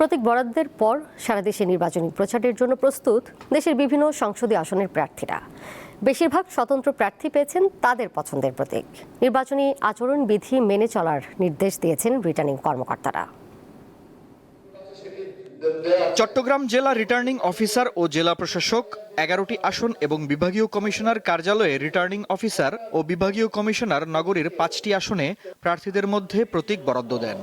প্রতীক বরাদ্দের পর সারা দেশে নির্বাচনী প্রচারের জন্য প্রস্তুত দেশের বিভিন্ন সংসদীয় আসনের প্রার্থীরা। বেশিরভাগ স্বতন্ত্র প্রার্থী পেয়েছেন তাদের পছন্দের প্রতীক। নির্বাচনী আচরণবিধি মেনে চলার নির্দেশ দিয়েছেন রিটার্নিং কর্মকর্তারা। চট্টগ্রাম জেলা রিটার্নিং অফিসার ও জেলা প্রশাসক 11টি আসন এবং বিভাগীয় কমিশনার কার্যালয়ে রিটার্নিং অফিসার ও বিভাগীয় কমিশনার নগরীর 5টি আসনে প্রার্থীদের মধ্যে প্রতীক বরাদ্দ দেন।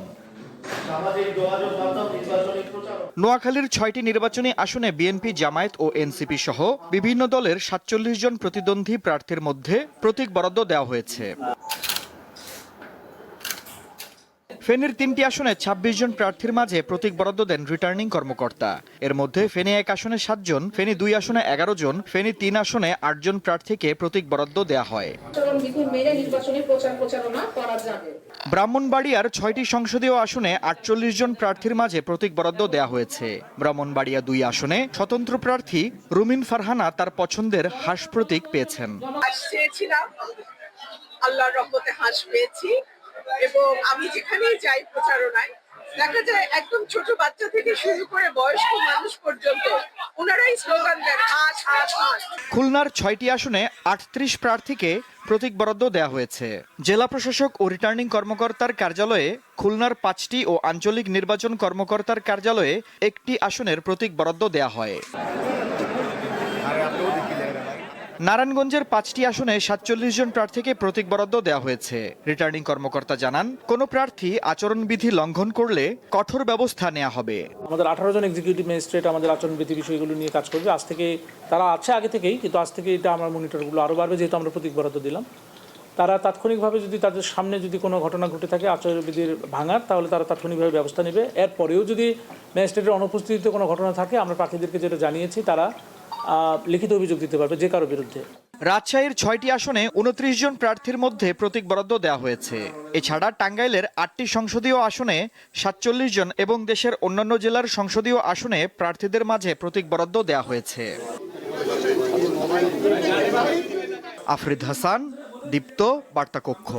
নোয়াখালীর 6টি নির্বাচনী আসনে বিএনপি, জামায়াত ও এনসিপি সহ বিভিন্ন দলের 47 জন প্রতিদ্বন্দ্বী প্রার্থীর মধ্যে প্রতীক বরাদ্দ দেওয়া হয়েছে। ফেনীর 3টি আসনে 26 জন প্রার্থীর মাঝে প্রতীক বরাদ্দ দেন রিটার্নিং কর্মকর্তা। এর মধ্যে ফেনী 1 আসনে 7 জন, ফেনী 2 আসনে 11 জন, ফেনী 3 আসনে 8 জন প্রার্থীকে প্রতীক বরাদ্দ দেওয়া হয়। ব্রাহ্মণবাড়িয়ার 6টি সংসদীয় আসনে 48 জন প্রার্থীর মাঝে প্রতীক বরাদ্দ দেওয়া হয়েছে। ব্রাহ্মণবাড়িয়া 2 আসনে স্বতন্ত্র প্রার্থী রুমিন ফারহানা তার পছন্দের হাঁস প্রতীক পেয়েছেন। আল্লাহর রহমতে হাঁস পেয়েছি এবং আমি যেখানেই যাই প্রচারণায় দেখা যায় একদম ছোট বাচ্চা থেকে শুরু করে বয়স্ক মানুষ পর্যন্ত ওনারাই স্লোগান দেন হাঁস হাঁস হাঁস। খুলনার 6টি আসনে 38 প্রার্থীকে প্রতীক বরাদ্দ দেওয়া হয়েছে। জেলা প্রশাসক ও রিটার্নিং কর্মকর্তার কার্যালয়ে খুলনার 5টি ও আঞ্চলিক নির্বাচন কর্মকর্তার কার্যালয়ে 1টি আসনের প্রতীক বরাদ্দ দেওয়া হয়। নারায়ণগঞ্জের 5টি আসনে 47 জন প্রার্থীকে প্রতীক বরাদ্দ দেওয়া হয়েছে। রিটার্নিং কর্মকর্তা জানান, কোনো প্রার্থী আচরণবিধি লঙ্ঘন করলে কঠোর ব্যবস্থা নেওয়া হবে। আমাদের 18 জন এক্সিকিউটিভ ম্যাজিস্ট্রেট আমাদের আচরণবিধি বিষয়গুলো নিয়ে কাজ করবে। আজ থেকে তারা আছে আগে থেকেই, কিন্তু আজ থেকে এটা আমরা মনিটরগুলো আরও বাড়বে, যেহেতু আমরা প্রতীক বরাদ্দ দিলাম। তারা তাৎক্ষণিকভাবে যদি তাদের সামনে যদি কোনো ঘটনা ঘটে থাকে আচরণবিধির ভাঙার, তাহলে তারা তাৎক্ষণিকভাবে ব্যবস্থা নেবে। এরপরেও যদি ম্যাজিস্ট্রেটের অনুপস্থিতিতে কোনো ঘটনা থাকে, আমরা প্রার্থীদেরকে যেটা জানিয়েছি তারা লিখিত অভিযোগ দিতে পারবে যে কারো বিরুদ্ধে। রাজশাহীর 6টি আসনে 29 জন প্রার্থীর মধ্যে প্রতীক বরাদ্দ দেওয়া হয়েছে। এছাড়া টাঙ্গাইলের 8টি সংসদীয় আসনে 47 জন এবং দেশের অন্যান্য জেলার সংসদীয় আসনে প্রার্থীদের মাঝে প্রতীক বরাদ্দ দেওয়া হয়েছে। আফরিদ হাসান, দীপ্ত, বার্তা কক্ষ।